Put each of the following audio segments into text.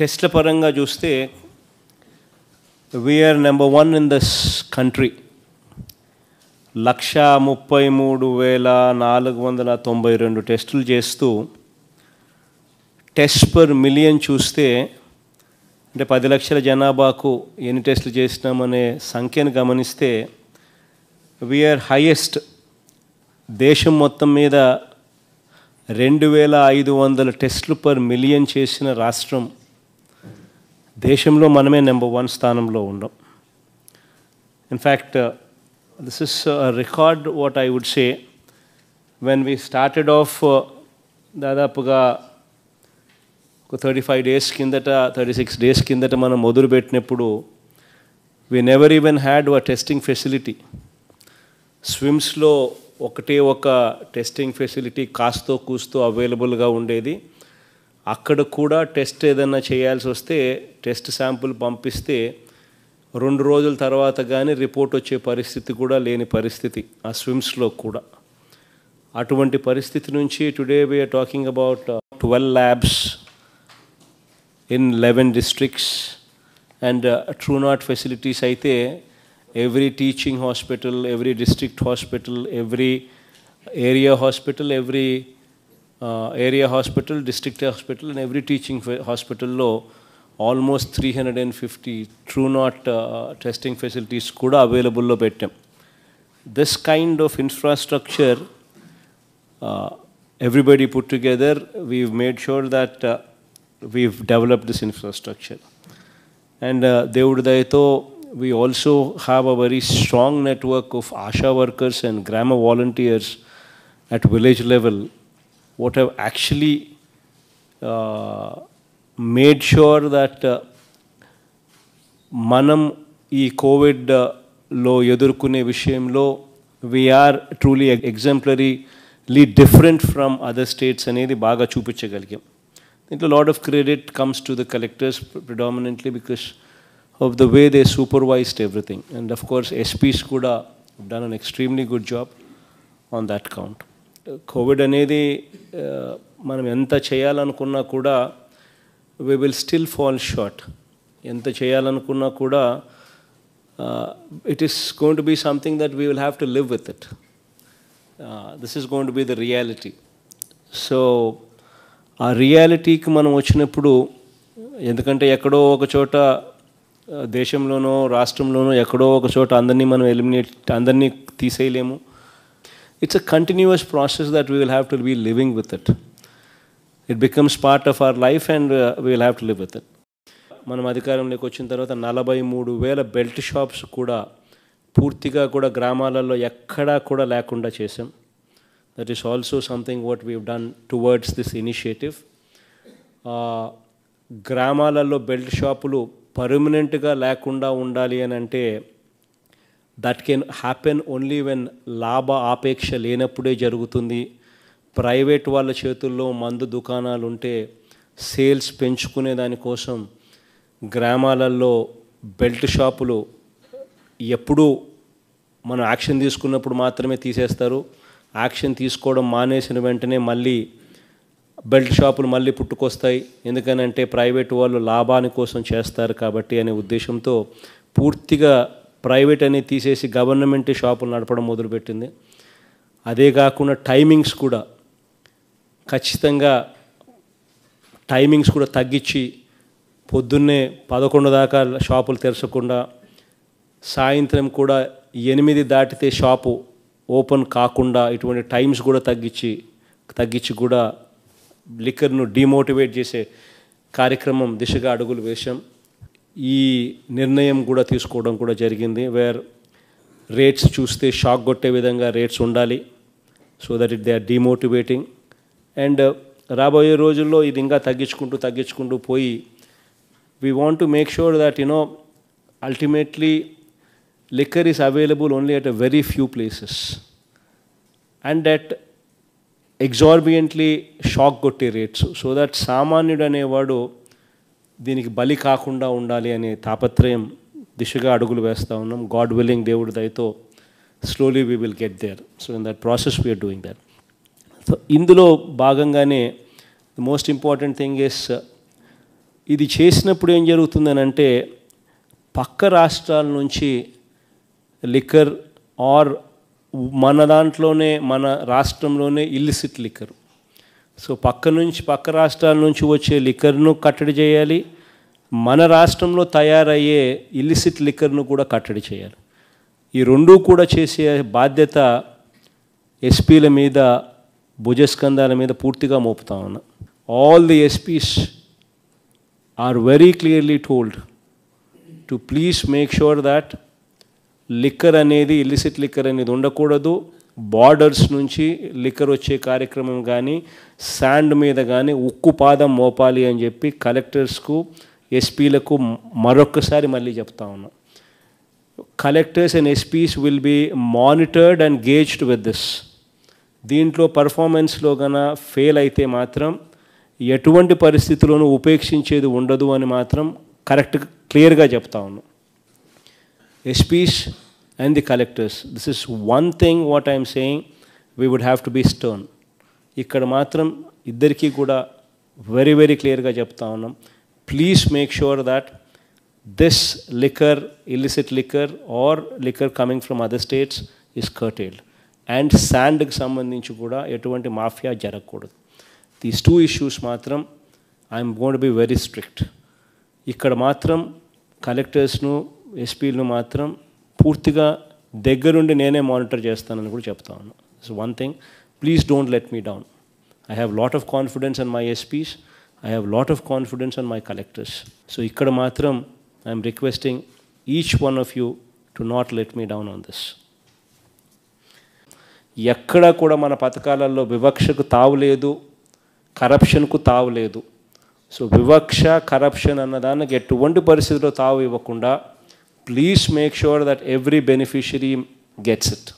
టెస్ట్ల పరంగా చూస్తే we're number 1 in this country. 1,33,492 టెస్టులు చేస్తూ టెస్ట్ పర్ మిలియన్ చూస్తే అంటే 10 లక్షల జనాభాకు ఎన్ని టెస్టులు చేసినామనే సంఖ్యను గమనిస్తే వీఆర్ హైయెస్ట్. దేశం మొత్తం మీద 2,500 టెస్టులు పర్ మిలియన్ చేసిన రాష్ట్రం. దేశంలో మనమే నెంబర్ 1 స్థానంలో ఉన్నాం. In fact this is record what I would say. When we started off దాదాపుగా ఒక 35 డేస్ కిందట 36 డేస్ కిందట మనం మొదలుపెట్టినప్పుడు we never even had a testing facility. స్విమ్స్లో ఒకటే ఒక టెస్టింగ్ ఫెసిలిటీ కాస్తో కూస్తో అవైలబుల్గా ఉండేది. అక్కడ కూడా టెస్ట్ ఏదైనా చేయాల్సి వస్తే టెస్ట్ శాంపుల్ పంపిస్తే 2 రోజుల తర్వాత కానీ రిపోర్ట్ వచ్చే పరిస్థితి కూడా లేని పరిస్థితి ఆ స్విమ్స్లో కూడా. అటువంటి పరిస్థితి నుంచి today we're talking about 12 labs in 11 districts and TrueNart facilities అయితే every teaching hospital, every district hospital, every area hospital, every area hospital, district hospital and every teaching hospital lo almost 350 TrueNart testing facilities kuda available lo pettam. This kind of infrastructure everybody put together, we've made sure that we've developed this infrastructure. And Devudu Dayato we also have a very strong network of ASHA workers and grammar volunteers at village level, what have actually made sure that manam ee COVID lo edurkune vishayamlo we are truly exemplarily different from other states anedi baga chupichagaligam. A lot of credit comes to the collectors predominantly because of the way they supervised everything. And of course, SPs kuda have done an extremely good job on that count. COVID anedi manam enta cheyalanunna kuda we will still fall short. Enta cheyalanunna kuda it is going to be something that we will have to live with it. This is going to be the reality. So ఆ రియాలిటీకి మనం వచ్చినప్పుడు, ఎందుకంటే ఎక్కడో ఒక చోట దేశంలోనో రాష్ట్రంలోనో ఎక్కడో ఒక చోట అందరినీ మనం అందరినీ తీసేయలేము. It's a continuous process that we will have to be living with it. It becomes part of our life and we will have to live with it. మనం అధికారంలోకి వచ్చిన తర్వాత 43,000 బెల్ట్ షాప్స్ కూడా పూర్తిగా కూడా గ్రామాలలో ఎక్కడా కూడా లేకుండా చేసాం. That is also something what we have done towards this initiative. గ్రామాలలో బెల్ట్ షాపులు పర్మనెంట్గా లేకుండా ఉండాలి అని అంటే that can happen only when లాభ ఆపేక్ష లేనప్పుడే జరుగుతుంది. ప్రైవేట్ వాళ్ళ చేతుల్లో మందు దుకాణాలు ఉంటే సేల్స్ పెంచుకునే దానికోసం గ్రామాలలో బెల్ట్ షాపులు ఎప్పుడూ మనం యాక్షన్ తీసుకున్నప్పుడు మాత్రమే తీసేస్తారు. యాక్షన్ తీసుకోవడం మానేసిన వెంటనే మళ్ళీ బెల్ట్ షాపులు మళ్ళీ పుట్టుకొస్తాయి. ఎందుకనంటే ప్రైవేట్ వాళ్ళు లాభాని కోసం చేస్తారు కాబట్టి అనే ఉద్దేశంతో పూర్తిగా ప్రైవేట్ అనేది తీసేసి గవర్నమెంట్ షాపులు నడపడం మొదలుపెట్టింది. అదే కాకుండా టైమింగ్స్ కూడా ఖచ్చితంగా టైమింగ్స్ కూడా తగ్గించి పొద్దున్నే 11 దాకా షాపులు తెరచకుండా సాయంత్రం కూడా 8 దాటితే షాపు ఓపెన్ కాకుండా ఇటువంటి టైమ్స్ కూడా తగ్గించి కూడా లిక్కర్ను డిమోటివేట్ చేసే కార్యక్రమం దిశగా అడుగులు వేశాం. ఈ నిర్ణయం కూడా తీసుకోవడం కూడా జరిగింది. వేర్ రేట్స్ చూస్తే షాక్ కొట్టే విధంగా రేట్స్ ఉండాలి, so that they are demotivating. And రాబోయే రోజుల్లో ఇది ఇంకా తగ్గించుకుంటూ పోయి we want to make sure that ultimately liquor is available only at a very few places and at exorbitantly shock gotte rates, so that సామాన్యుడు అనేవాడు దీనికి బలి కాకుండా ఉండాలి అనే తాపత్రయం దిశగా అడుగులు వేస్తూ ఉన్నాం. గాడ్ విల్లింగ్, దేవుడి దయతో slowly we will get there. So in that process we're doing that. So ఇందులో భాగంగానే the most important thing is ఇది చేసినప్పుడు ఏం జరుగుతుందనంటే పక్క రాష్ట్రాల నుంచి లిక్కర్ ఆర్ మన దాంట్లోనే మన రాష్ట్రంలోనే ఇల్లిసిట్ లిక్కర్, సో పక్క రాష్ట్రాల నుంచి వచ్చే లిక్కర్ను కట్టడి చేయాలి, మన రాష్ట్రంలో తయారయ్యే ఇల్లిసిట్ లిక్కర్ను కూడా కట్టడి చేయాలి. ఈ రెండూ కూడా చేసే బాధ్యత ఎస్పీల మీద, భుజస్కంధాల మీద పూర్తిగా మోపుతా ఉన్నా. All the SPs are very clearly told to please make sure that liquor అనేది illicit liquor అనేది ఉండకూడదు. బార్డర్స్ నుంచి లిక్కర్ వచ్చే కార్యక్రమం కానీ శాండ్ మీద కానీ ఉక్కు పాదం మోపాలి అని చెప్పి కలెక్టర్స్కు, ఎస్పీలకు మరొకసారి మళ్ళీ చెప్తా ఉన్నాం. Collectors and SPs will be monitored and gauged with this. దీంట్లో పర్ఫార్మెన్స్లో కన్నా ఫెయిల్ అయితే మాత్రం ఎటువంటి పరిస్థితుల్లోనూ ఉపేక్షించేది ఉండదు అని మాత్రం కరెక్ట్గా క్లియర్గా చెప్తా ఉన్నాం. SPs and the collectors, this is one thing what I'm saying, we would have to be stern. ఇక్కడ మాత్రం ఇద్దరికీ కూడా వెరీ వెరీ క్లియర్గా చెప్తా ఉన్నాం. Please make sure that this liquor, illicit liquor or liquor coming from other states is curtailed. And శాండ్కి సంబంధించి కూడా ఎటువంటి మాఫియా జరగకూడదు. దీస్ టూ ఇష్యూస్ మాత్రం I'm going to be very strict. ఇక్కడ మాత్రం కలెక్టర్స్ను, ఎస్పీలను మాత్రం పూర్తిగా దగ్గరుండి నేనే మానిటర్ చేస్తానని కూడా చెప్తా ఉన్నాను. So one thing, please don't let me down. I have lot of confidence on my SPs, I have lot of confidence on my collectors. So ఇక్కడ మాత్రం I'm requesting each one of you to not let me down on this. ఎక్కడ కూడా మన పథకాలలో వివక్షకు తావులేదు, కరప్షన్కు తావు లేదు. So వివక్ష, కరప్షన్ అన్నదానికి ఎటువంటి పరిస్థితిలో తావు ఇవ్వకుండా please make sure that every beneficiary gets it.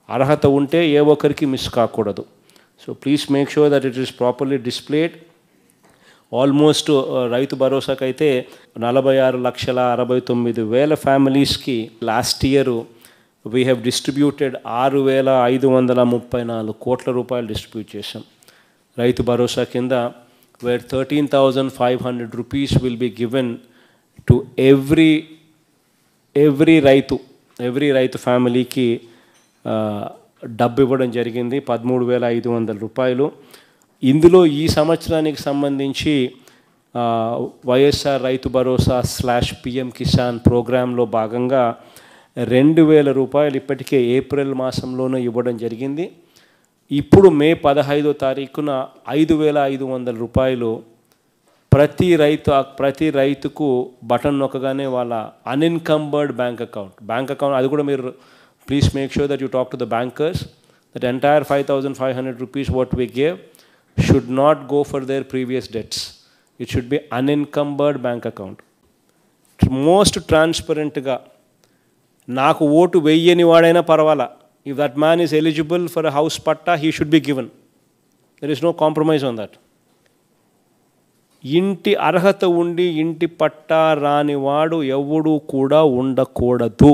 అర్హత ఉంటే ఏ ఒక్కరికి మిస్ కాకూడదు. So please make sure that it is properly displayed. Almost Rythu భరోసాకైతే 46,69,000 ఫ్యామిలీస్కి last year we have distributed 6,534 కోట్ల రూపాయలు డిస్ట్రిబ్యూట్ చేశాం రైతు భరోసా కింద, where 13,500 rupees will be given to every రైతు ఫ్యామిలీకి డబ్బు ఇవ్వడం జరిగింది, 13,500 రూపాయలు. ఇందులో ఈ సంవత్సరానికి సంబంధించి వైఎస్ఆర్ రైతు భరోసా /PM కిసాన్ ప్రోగ్రాంలో భాగంగా 2,000 రూపాయలు ఇప్పటికే ఏప్రిల్ మాసంలోనే ఇవ్వడం జరిగింది. ఇప్పుడు మే 15వ తారీఖున 5,500 రూపాయలు ప్రతి రైతుకు బటన్ నొక్కగానే వాళ్ళ అన్ఇన్కంబర్డ్ బ్యాంక్ అకౌంట్, అది కూడా మీరు please make sure that you talk to the bankers that entire 5,500 rupees what we gave should not go for their previous debts. It should be unencumbered bank account. Most transparentగా నాకు vote వెయ్యని వాడైనా పర్వాలా, if that man is eligible for a house patta, he should be given. There is no compromise on that. ఇంటి అర్హత ఉండి ఇంటి పట్టా రానివాడు ఎవడు కూడా ఉండకూడదు.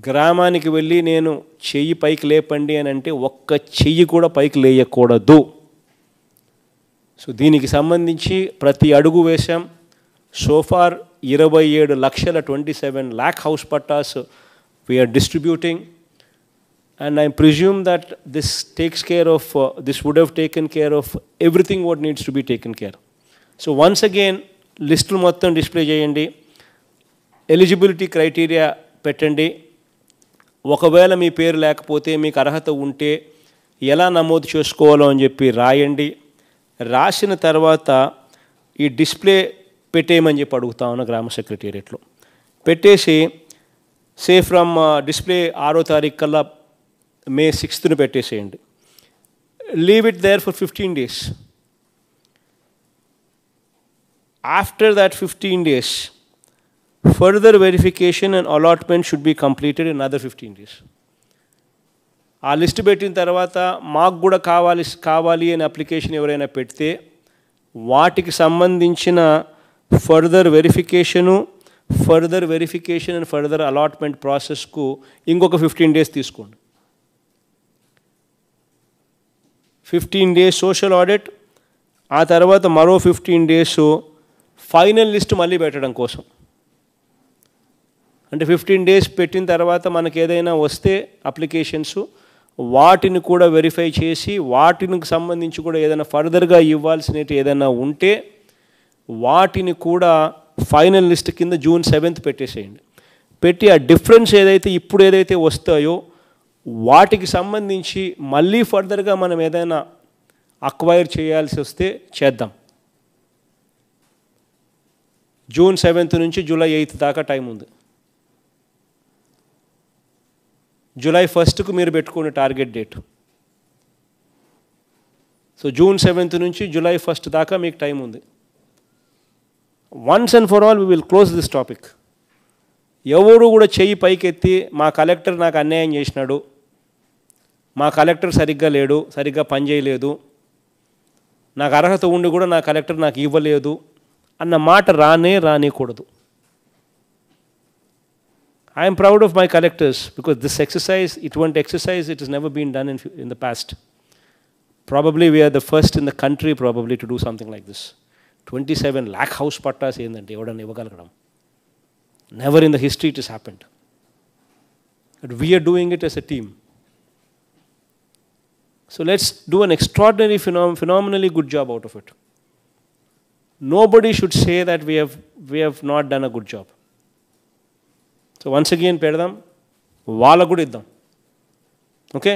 గ్రామానికి వెళ్ళి నేను చెయ్యి పైకి లేపండి అని అంటే ఒక్క చెయ్యి కూడా పైకి లేయకూడదు. సో దీనికి సంబంధించి ప్రతి అడుగు వేశాం. So far 27 lakh house pattas we are distributing, and I presume that this takes care of, this would have taken care of everything what needs to be taken care. So once again, list మొత్తం display చేయండి, eligibility criteria పెట్టండి. ఒకవేళ మీ పేరు లేకపోతే మీకు అర్హత ఉంటే ఎలా నమోదు చేసుకోవాలో అని చెప్పి రాయండి. రాసిన తర్వాత ఈ డిస్ప్లే పెట్టేయమని చెప్పి అడుగుతా ఉన్నా గ్రామ సెక్రటేరియట్లో. పెట్టేసి సే ఫ్రమ్ డిస్ప్లే 6వ తారీఖు కల్లా మే 6th పెట్టేసేయండి. Leave it there for 15 days. After that 15 days, further verification and allotment should be completed in another 15 days. ఆ లిస్ట్ పెట్టిన తర్వాత మాకు కూడా కావాలి అని అప్లికేషన్ ఎవరైనా పెడితే వాటికి సంబంధించిన further verification and further allotment ప్రాసెస్కు ఇంకొక 15 days తీసుకోండి. 15 days సోషల్ ఆడిట్, ఆ తర్వాత మరో 15 days ఫైనల్ లిస్ట్ మళ్ళీ పెట్టడం కోసం. అంటే 15 days పెట్టిన తర్వాత మనకు ఏదైనా వస్తే అప్లికేషన్స్ వాటిని కూడా వెరిఫై చేసి వాటికి సంబంధించి కూడా ఏదైనా ఫర్దర్గా ఇవ్వాల్సినవి ఏదైనా ఉంటే వాటిని కూడా ఫైనల్ లిస్ట్ కింద June 7th పెట్టేసేయండి. పెట్టి ఆ డిఫరెన్స్ ఇప్పుడు ఏదైతే వస్తాయో వాటికి సంబంధించి మళ్ళీ ఫర్దర్గా మనం ఏదైనా అక్వైర్ చేయాల్సి వస్తే చేద్దాం. June 7th నుంచి July 8th దాకా టైం ఉంది. July 1st మీరు పెట్టుకునే target date. So June 7th నుంచి July 1st దాకా మీకు టైం ఉంది. Once and for all we will close this topic. ఎవరు కూడా చెయ్యి పైకెత్తి మా కలెక్టర్ నాకు అన్యాయం చేసినాడు, మా కలెక్టర్ సరిగ్గా లేడు, సరిగ్గా పనిచేయలేదు, నాకు అర్హత ఉండి కూడా నా కలెక్టర్ నాకు ఇవ్వలేదు అన్న మాట రానికూడదు. I am proud of my collectors because this exercise, it has never been done in the past. Probably we are the first in the country probably to do something like this. 27 lakh house pattas endante evadanna ivagaladam. Never in the history it has happened. But we are doing it as a team. So let's do an extraordinary, phenomenally good job out of it. Nobody should say that we have not done a good job. So once again, pedam, vaala kuda iddam. Okay?